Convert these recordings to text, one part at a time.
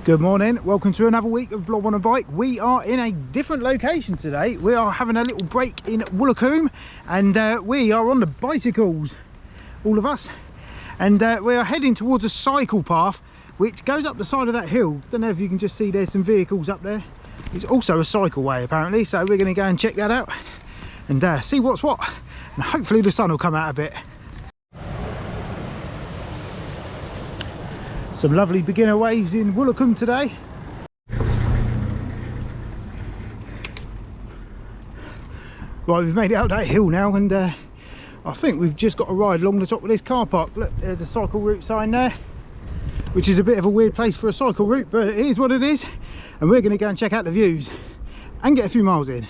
Good morning, welcome to another week of Blob on a Bike. We are in a different location today. We are having a little break in Woolacombe and we are on the bicycles, all of us. And we are heading towards a cycle path which goes up the side of that hill. Don't know if you can just see there's some vehicles up there. It's also a cycleway apparently, so we're going to go and check that out and see what's what. And hopefully the sun will come out a bit. Some lovely beginner waves in Woolacombe today. Right, we've made it out that hill now and I think we've just got to ride along the top of this car park. Look, there's a cycle route sign there, which is a bit of a weird place for a cycle route, but it is what it is. And we're going to go and check out the views and get a few miles in.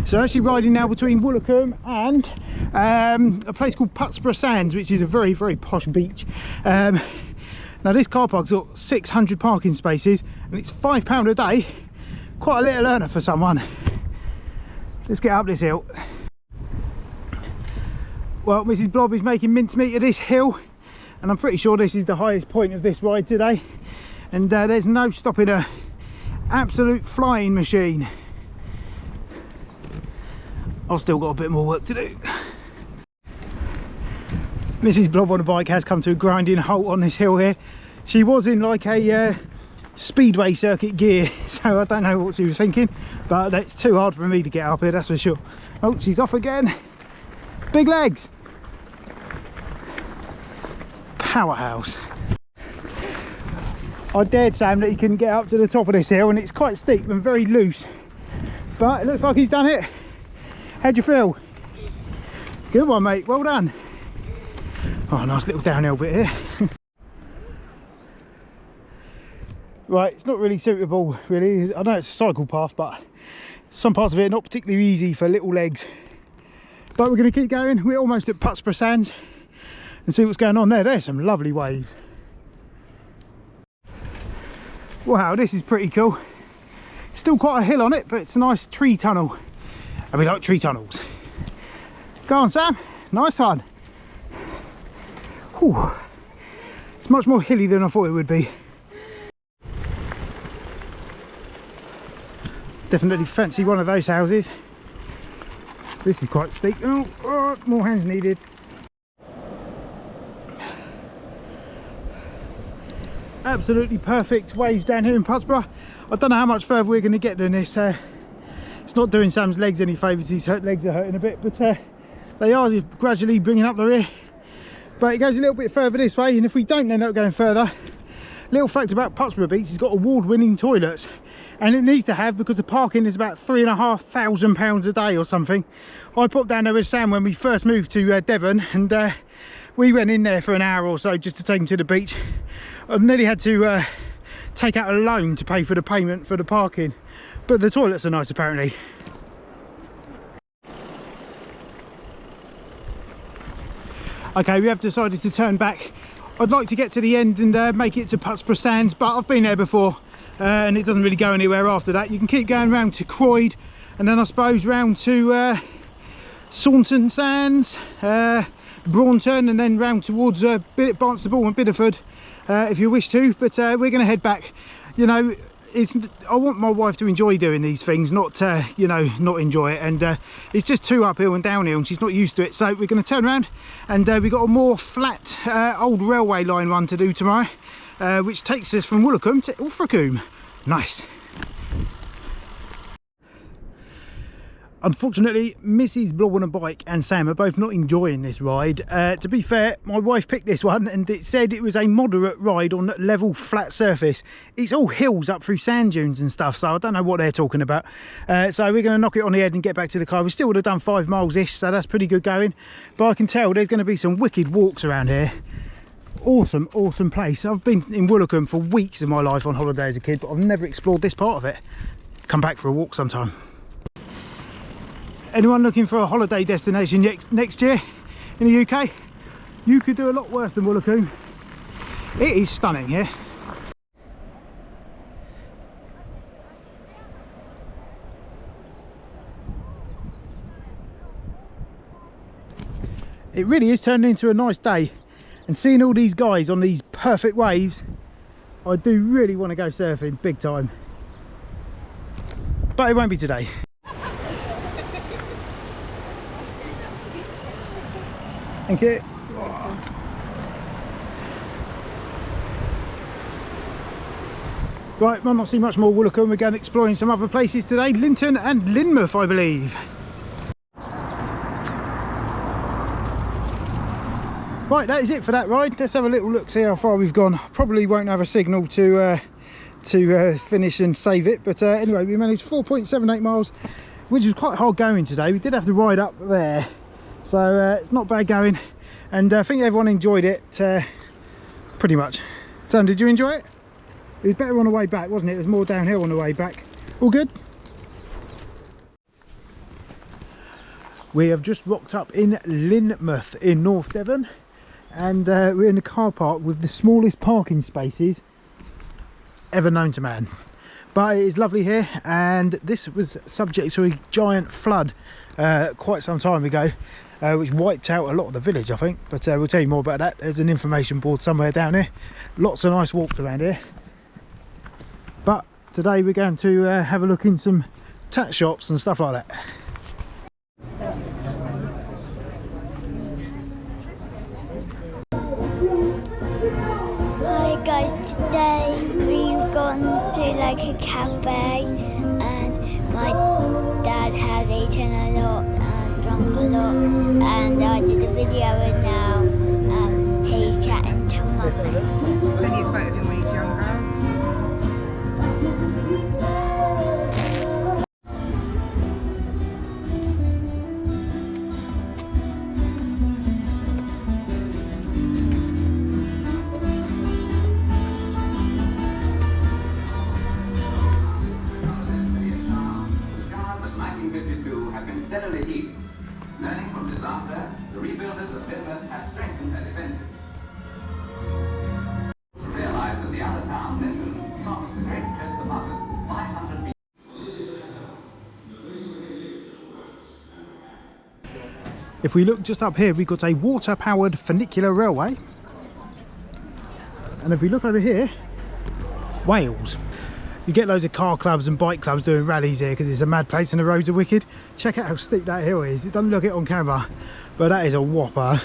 So actually riding now between Woolacombe and a place called Putsborough Sands, which is a very, very posh beach. Now this car park's got 600 parking spaces and it's £5 a day. Quite a little earner for someone. Let's get up this hill. Well, Mrs. Blob is making mincemeat of this hill and I'm pretty sure this is the highest point of this ride today. And there's no stopping her. Absolute flying machine. I've still got a bit more work to do. Mrs. Blob on a Bike has come to a grinding halt on this hill here. She was in like a speedway circuit gear, so I don't know what she was thinking, but it's too hard for me to get up here, that's for sure. Oh, she's off again. Big legs. Powerhouse. I dared Sam that he couldn't get up to the top of this hill and it's quite steep and very loose, but it looks like he's done it. How'd you feel? Good one, mate, well done. Oh, nice little downhill bit here. Right, it's not really suitable really. I know it's a cycle path, but some parts of it are not particularly easy for little legs. But we're going to keep going. We're almost at Putsborough Sands and see what's going on there. There's some lovely waves. Wow, this is pretty cool. Still quite a hill on it, but it's a nice tree tunnel. And we like tree tunnels. Go on, Sam. Nice one. Whew. It's much more hilly than I thought it would be. Definitely fancy one of those houses. This is quite steep. Oh, more hands needed. Absolutely perfect waves down here in Putsborough. I don't know how much further we're going to get than this. It's not doing Sam's legs any favours, his legs are hurting a bit, but they are gradually bringing up the rear. But it goes a little bit further this way, and if we don't end up going further, little fact about Putsborough Beach, it's got award-winning toilets, and it needs to have, because the parking is about £3,500 a day or something. I popped down there with Sam when we first moved to Devon, and we went in there for an hour or so just to take him to the beach. I nearly had to take out a loan to pay for the payment for the parking. But the toilets are nice apparently. Okay, we have decided to turn back. I'd like to get to the end and make it to Putsborough Sands, but I've been there before and it doesn't really go anywhere after that. You can keep going round to Croyd and then I suppose round to Saunton Sands, Braunton, and then round towards Barnstable and Bideford if you wish to, but we're going to head back. You know, I want my wife to enjoy doing these things, not you know, not enjoy it, and it's just too uphill and downhill and she's not used to it. So we're going to turn around and we've got a more flat old railway line one to do tomorrow, which takes us from Woolacombe to Ilfracombe. Nice. Unfortunately, Mrs. Blob on a Bike and Sam are both not enjoying this ride. To be fair, my wife picked this one and it said it was a moderate ride on level flat surface. It's all hills up through sand dunes and stuff, so I don't know what they're talking about. So we're going to knock it on the head and get back to the car. We still would have done 5 miles-ish, so that's pretty good going. But I can tell there's going to be some wicked walks around here. Awesome, awesome place. I've been in Woolacombe for weeks of my life on holiday as a kid, but I've never explored this part of it. Come back for a walk sometime. Anyone looking for a holiday destination next year in the UK? You could do a lot worse than Woolacombe. It is stunning here. it really is turning into a nice day, and seeing all these guys on these perfect waves, I do really want to go surfing big time, but it won't be today. Thank you. Right, might not see much more Woolacombe. We're going exploring some other places today, Linton and Lynmouth, I believe. Right, that is it for that ride. Let's have a little look, see how far we've gone. Probably won't have a signal to finish and save it, but anyway, we managed 4.78 miles, which was quite hard going today. We did have to ride up there, so it's not bad going, and I think everyone enjoyed it pretty much. Sam, did you enjoy it? It was better on the way back, wasn't it? It was more downhill on the way back. All good? We have just rocked up in Lynmouth in North Devon, and we're in a car park with the smallest parking spaces ever known to man. But it is lovely here, and this was subject to a giant flood quite some time ago, which wiped out a lot of the village, I think. But we'll tell you more about that. There's an information board somewhere down here. Lots of nice walks around here. But today we're going to have a look in some tat shops and stuff like that. Hi guys, today we've gone to like a cafe, and my dad has eaten a lot and drunk a lot, and I did a video, and now he's chatting to mummy. Send you a photo of him when he's younger. Steadily healed. Learning from disaster, the rebuilders of Lynmouth have strengthened their defences. To realise that the other town, Linton, tops the great cliffs above us, 500 meters. If we look just up here, we've got a water-powered funicular railway, and if we look over here, Wales. You get loads of car clubs and bike clubs doing rallies here because it's a mad place and the roads are wicked. Check out how steep that hill is. It doesn't look it on camera, but that is a whopper.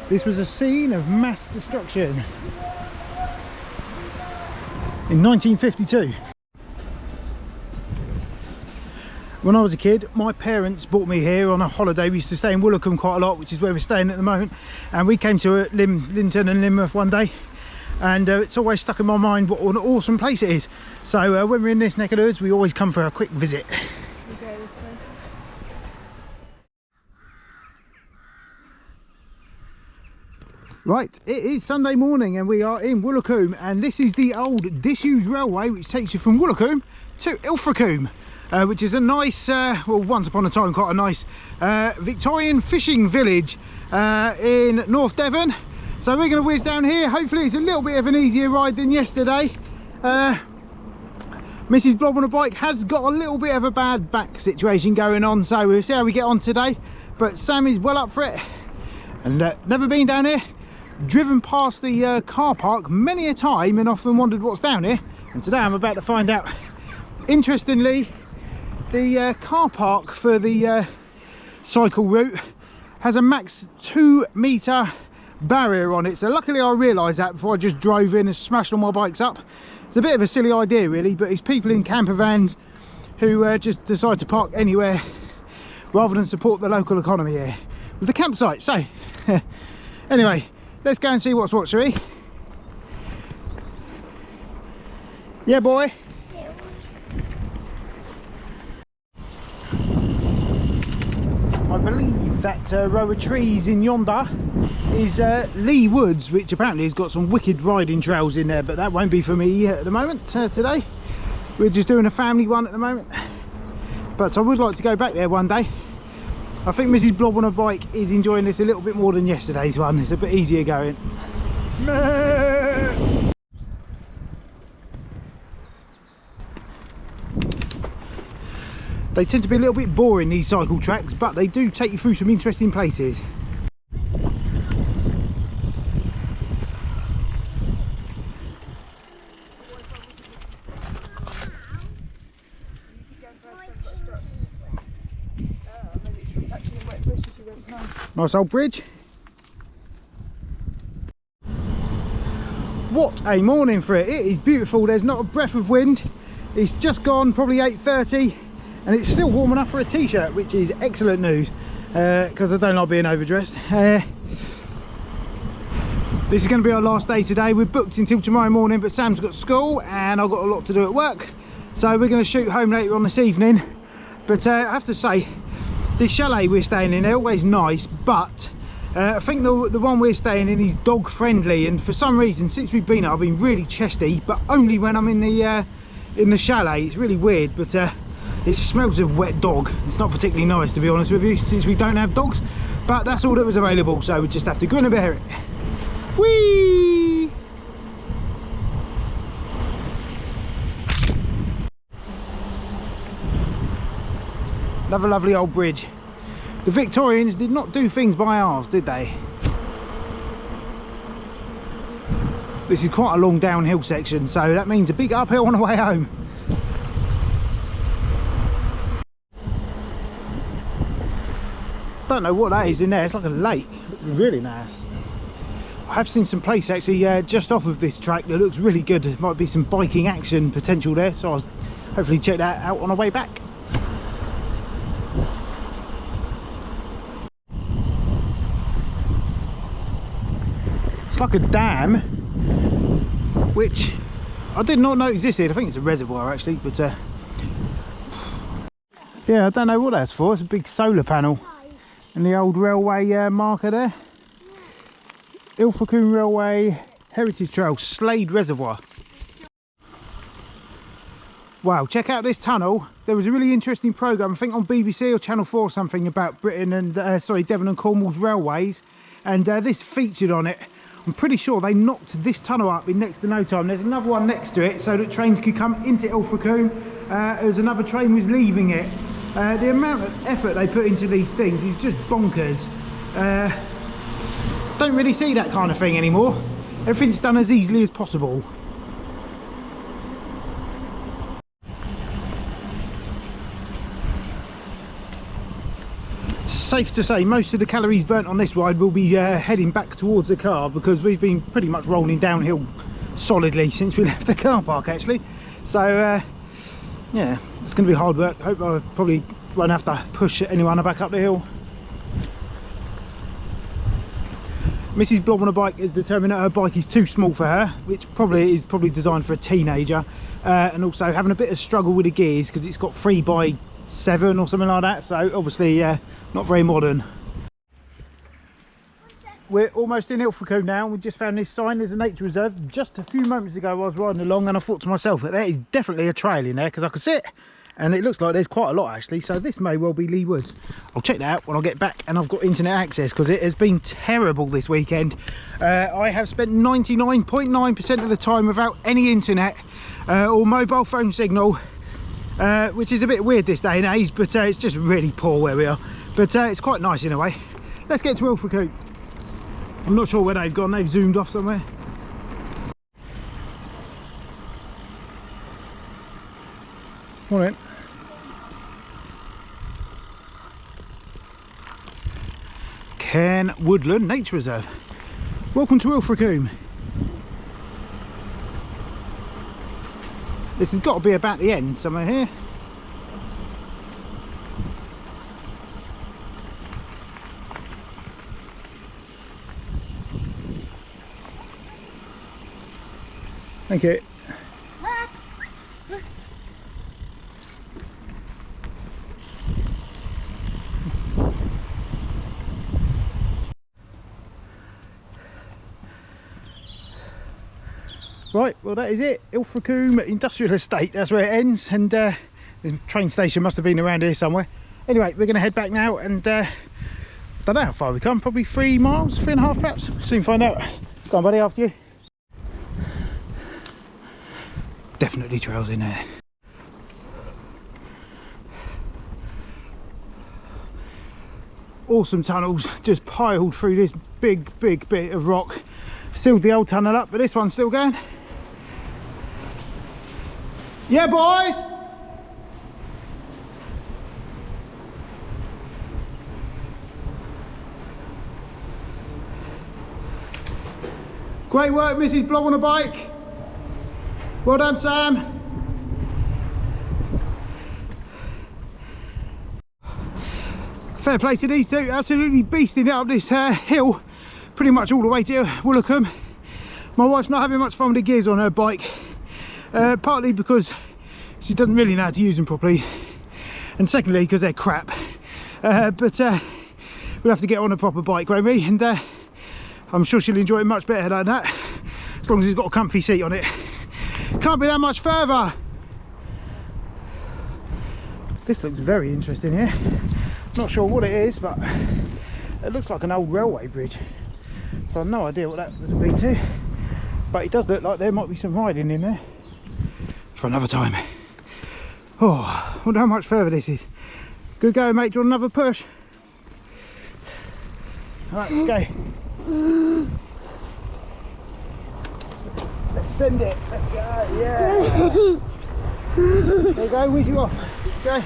This was a scene of mass destruction in 1952. When I was a kid, my parents brought me here on a holiday. We used to stay in Woolacombe quite a lot, which is where we're staying at the moment, and we came to Linton and Lynmouth one day, and it's always stuck in my mind what an awesome place it is. So when we're in this neck of the woods, we always come for a quick visit. Right, it is Sunday morning and we are in Woolacombe, and this is the old disused railway which takes you from Woolacombe to Ilfracombe, which is a nice, well, once upon a time quite a nice Victorian fishing village in North Devon. So we're going to whiz down here. Hopefully it's a little bit of an easier ride than yesterday. Mrs. Blob on a bike has got a little bit of a bad back situation going on, so we'll see how we get on today. But Sam is well up for it, and never been down here. Driven past the car park many a time and often wondered what's down here, and today I'm about to find out. Interestingly, the car park for the cycle route has a max 2 metre barrier on it, so luckily I realised that before I just drove in and smashed all my bikes up. It's a bit of a silly idea really, but it's people in camper vans who just decide to park anywhere rather than support the local economy here with the campsite. So anyway, let's go and see what's what, shall we? Yeah, boy. I believe that row of trees in yonder is Lee Woods, which apparently has got some wicked riding trails in there, but that won't be for me at the moment. Today we're just doing a family one at the moment, but I would like to go back there one day. I think Mrs. Blob on a bike is enjoying this a little bit more than yesterday's one. It's a bit easier going. They tend to be a little bit boring, these cycle tracks, but they do take you through some interesting places. Nice old bridge. What a morning for it. It is beautiful. There's not a breath of wind. It's just gone probably 8:30 and it's still warm enough for a t-shirt, which is excellent news because I don't like being overdressed. This is going to be our last day today. We're booked until tomorrow morning, but Sam's got school and I've got a lot to do at work, so we're going to shoot home later on this evening. But I have to say, this chalet we're staying in, they're always nice, but I think the one we're staying in is dog friendly, and for some reason since we've been here I've been really chesty, but only when I'm in the chalet. It's really weird, but it smells of wet dog. It's not particularly nice, to be honest with you, since we don't have dogs, but that's all that was available, so we just have to grin and bear it. Whee! Another lovely old bridge. The Victorians did not do things by halves, did they? This is quite a long downhill section, so that means a big uphill on the way home. Don't know what that is in there. It's like a lake. It's really nice. I have seen some place actually just off of this track that looks really good. There might be some biking action potential there, so I'll hopefully check that out on the way back. It's like a dam, which I did not know existed. I think it's a reservoir actually, but yeah, I don't know what that's for. It's a big solar panel and the old railway marker there. Ilfracombe Railway Heritage Trail, Slade Reservoir. Wow, check out this tunnel. There was a really interesting programme, I think on BBC or Channel 4 or something, about Britain and sorry, Devon and Cornwall's railways, and this featured on it. I'm pretty sure they knocked this tunnel up in next to no time. There's another one next to it so that trains could come into Ilfracombe as another train was leaving it. The amount of effort they put into these things is just bonkers. Don't really see that kind of thing anymore. Everything's done as easily as possible. Safe to say most of the calories burnt on this ride will be heading back towards the car, because we've been pretty much rolling downhill solidly since we left the car park actually. So yeah, it's going to be hard work. Hope I probably won't have to push anyone back up the hill. Mrs. Blob on a bike has determined that her bike is too small for her, which is probably designed for a teenager, and also having a bit of struggle with the gears because it's got 3x7 or something like that, so obviously not very modern. We're almost in Ilfracombe now. We just found this sign. There's a nature reserve. Just a few moments ago I was riding along and I thought to myself that there is definitely a trail in there, because I could see it and it looks like there's quite a lot actually, so this may well be Lee Woods. I'll check that out when I get back and I've got internet access, because it has been terrible this weekend. I have spent 99.9% of the time without any internet or mobile phone signal, which is a bit weird this day and age, but it's just really poor where we are, but it's quite nice in a way. Let's get to Ilfracombe. I'm not sure where they've gone. They've zoomed off somewhere. Morning. Cairn Woodland Nature Reserve. Welcome to Ilfracombe. This has got to be about the end somewhere here. Thank you. Right, well that is it. Ilfracombe Industrial Estate, that's where it ends, and the train station must have been around here somewhere. Anyway, we're going to head back now, and don't know how far we come, probably 3 miles, 3.5 perhaps. Soon find out. Go on buddy, after you. Definitely trails in there. awesome tunnels just piled through this big bit of rock. Sealed the old tunnel up, but this one's still going. Yeah, boys! Great work, Mrs. Blob on a bike. Well done, Sam. Fair play to these two, absolutely beasting it up this hill, pretty much all the way to Woolacombe. My wife's not having much fun with the gears on her bike, partly because she doesn't really know how to use them properly, and secondly because they're crap. But we'll have to get on a proper bike, won't we? And I'm sure she'll enjoy it much better than that, as long as it's got a comfy seat on it. Can't be that much further. This looks very interesting here. Not sure what it is, but it looks like an old railway bridge. So I've no idea what that would be to. But it does look like there might be some riding in there. For another time. Oh, I wonder how much further this is. Good going, mate. Do you want another push? Alright, let's go. Let's send it. Let's go. Yeah. There you go, whiz you off. Go.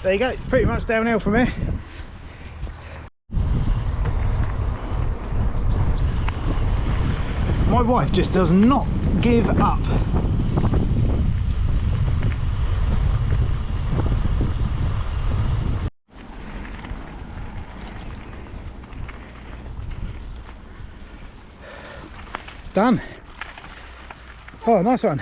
There you go, it's pretty much downhill from here. My wife just does not give up. Done. Oh, nice one.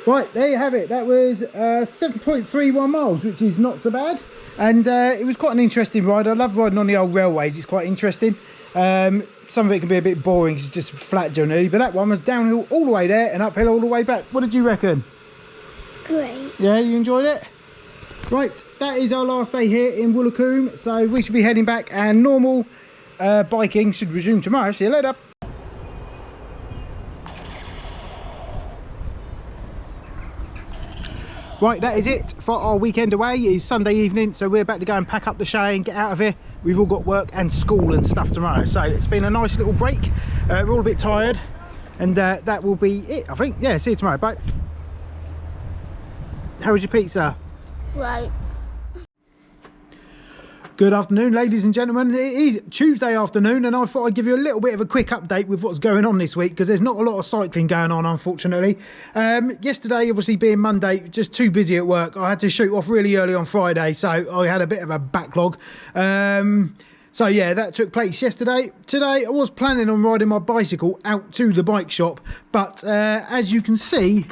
Right, there you have it. That was 7.31 miles, which is not so bad. And it was quite an interesting ride. I love riding on the old railways. It's quite interesting. Some of it can be a bit boring because it's just flat generally. But that one was downhill all the way there and uphill all the way back. What did you reckon? Great. Yeah, you enjoyed it? Right, that is our last day here in Woolacombe. So we should be heading back, and normal biking should resume tomorrow. See you later. Right, that is it for our weekend away. It's Sunday evening, so we're about to go and pack up the chalet and get out of here. We've all got work and school and stuff tomorrow, so it's been a nice little break. We're all a bit tired, and that will be it, I think. Yeah, see you tomorrow. Bye. How was your pizza? Right. Good afternoon, ladies and gentlemen. It is Tuesday afternoon, and I thought I'd give you a little bit of a quick update with what's going on this week, because there's not a lot of cycling going on, unfortunately. Yesterday, obviously being Monday, just too busy at work. I had to shoot off really early on Friday, so I had a bit of a backlog. So yeah, that took place yesterday. Today, I was planning on riding my bicycle out to the bike shop, but as you can see,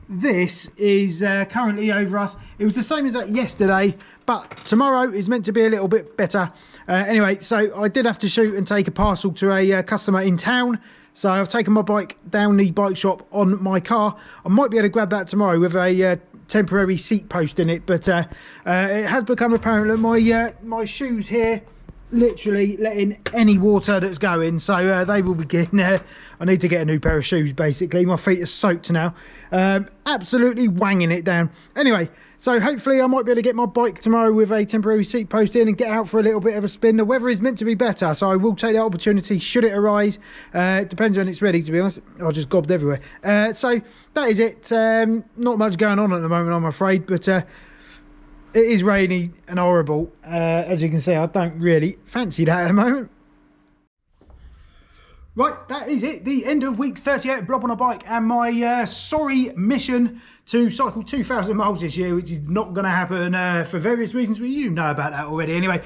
this is currently over us. It was the same as that yesterday, but tomorrow is meant to be a little bit better. Anyway, so I did have to shoot and take a parcel to a customer in town. So I've taken my bike down the bike shop on my car. I might be able to grab that tomorrow with a temporary seat post in it, but it has become apparent that my shoes here literally letting any water that's going, so they will be getting I need to get a new pair of shoes. Basically my feet are soaked now. Absolutely wanging it down. Anyway, so hopefully I might be able to get my bike tomorrow with a temporary seat post in and get out for a little bit of a spin. The weather is meant to be better, so I will take that opportunity should it arise. It depends when it's ready, to be honest. I just gobbed everywhere. So that is it. Not much going on at the moment, I'm afraid, but it is rainy and horrible. As you can see, I don't really fancy that at the moment. Right, that is it. The end of week 38 of Blob on a Bike, and my sorry mission to cycle 2,000 miles this year, which is not going to happen for various reasons. Well, you know about that already anyway.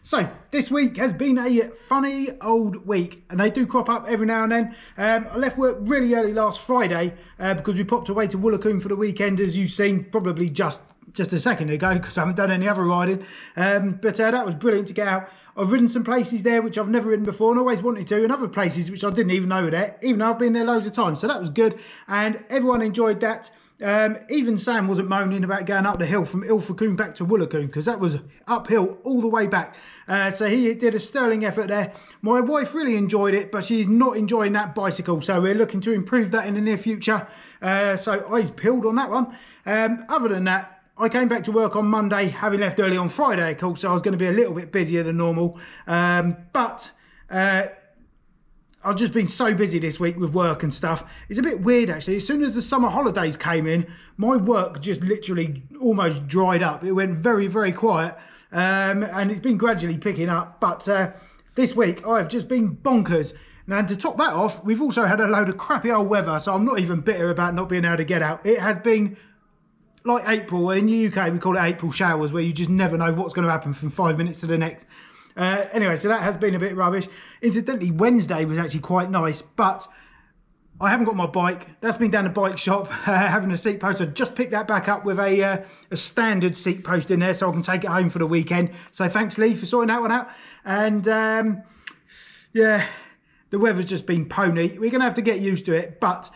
So this week has been a funny old week, and they do crop up every now and then. I left work really early last Friday because we popped away to Woolacombe for the weekend, as you've seen, probably just just a second ago because I haven't done any other riding. But that was brilliant to get out. I've ridden some places there which I've never ridden before and always wanted to, and other places which I didn't even know were there, even though I've been there loads of times. So that was good, and everyone enjoyed that. Even Sam wasn't moaning about going up the hill from Ilfracombe back to Woolacombe, because that was uphill all the way back. So he did a sterling effort there. My wife really enjoyed it, but she's not enjoying that bicycle, so we're looking to improve that in the near future. So I peeled on that one. Other than that, I came back to work on Monday, having left early on Friday, of course, so I was going to be a little bit busier than normal. But I've just been so busy this week with work and stuff. It's a bit weird, actually. As soon as the summer holidays came in, my work just literally almost dried up. It went very, very quiet, and it's been gradually picking up. But this week, I've just been bonkers. Now, to top that off, we've also had a load of crappy old weather, so I'm not even bitter about not being able to get out. It has been like April. In the UK, we call it April showers, where you just never know what's going to happen from 5 minutes to the next. Anyway, so that has been a bit rubbish. Incidentally, Wednesday was actually quite nice, but I haven't got my bike. That's been down the bike shop, having a seat post. I just picked that back up with a standard seat post in there, so I can take it home for the weekend. So thanks, Lee, for sorting that one out. And yeah, the weather's just been pony. We're going to have to get used to it, but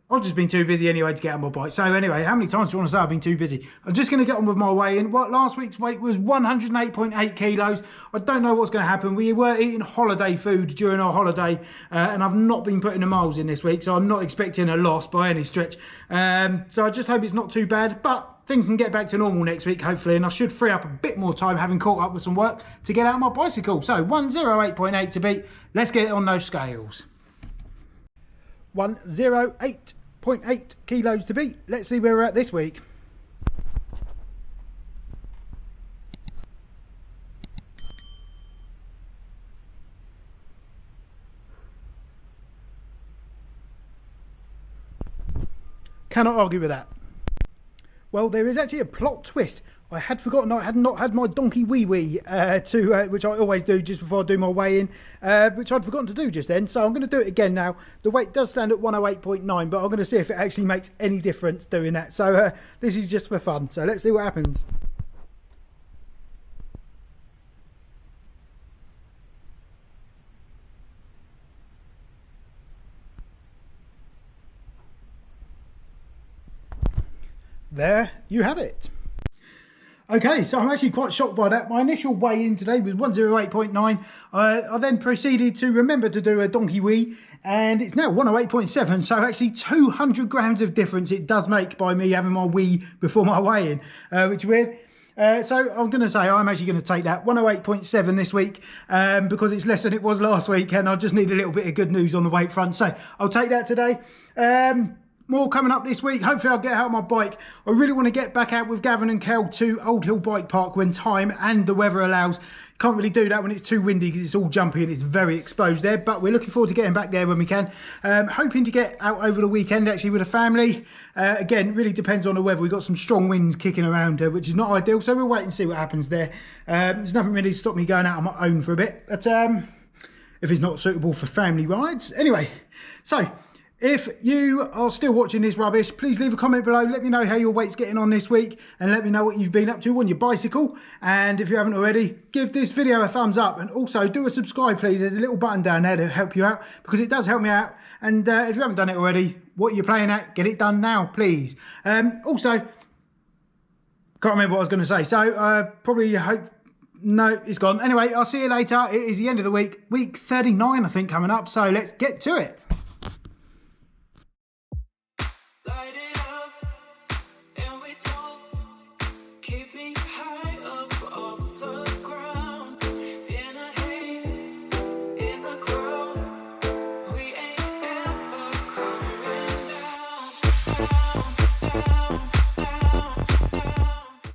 I've just been too busy anyway to get on my bike. So anyway, how many times do you want to say I've been too busy? I'm just going to get on with my weigh-in. Last week's weight was 108.8 kilos. I don't know what's going to happen. We were eating holiday food during our holiday, and I've not been putting the miles in this week, so I'm not expecting a loss by any stretch. So I just hope it's not too bad, but things can get back to normal next week, hopefully, and I should free up a bit more time, having caught up with some work, to get out on my bicycle. So 108.8 to beat. Let's get it on those scales. 108.8 kilos to beat. Let's see where we're at this week. Cannot argue with that. Well, there is actually a plot twist. I had forgotten I had not had my donkey wee-wee, which I always do just before I do my weigh-in, which I'd forgotten to do just then. So I'm going to do it again now. The weight does stand at 108.9, but I'm going to see if it actually makes any difference doing that. So this is just for fun. So let's see what happens. There you have it. Okay, so I'm actually quite shocked by that. My initial weigh-in today was 108.9. I then proceeded to remember to do a donkey wee, and it's now 108.7. So actually 200 grams of difference it does make by me having my wee before my weigh-in, which is weird. So I'm going to say I'm actually going to take that 108.7 this week, because it's less than it was last week, and I just need a little bit of good news on the weight front. So I'll take that today. More coming up this week. Hopefully I'll get out on my bike. I really want to get back out with Gavin and Kel to Old Hill Bike Park when time and the weather allows. Can't really do that when it's too windy because it's all jumpy and it's very exposed there, but we're looking forward to getting back there when we can. Hoping to get out over the weekend actually with a family. Again, really depends on the weather. We've got some strong winds kicking around, which is not ideal, so we'll wait and see what happens there. There's nothing really to stop me going out on my own for a bit, but if it's not suitable for family rides. Anyway, so if you are still watching this rubbish, please leave a comment below. Let me know how your weight's getting on this week, and let me know what you've been up to on your bicycle. And if you haven't already, give this video a thumbs up, and also do a subscribe, please. There's a little button down there to help you out, because it does help me out. And if you haven't done it already, what you're playing at, get it done now, please. Also, can't remember what I was going to say, so probably hope. No, it's gone. Anyway, I'll see you later. It is the end of the week, week 39, I think, coming up. So let's get to it.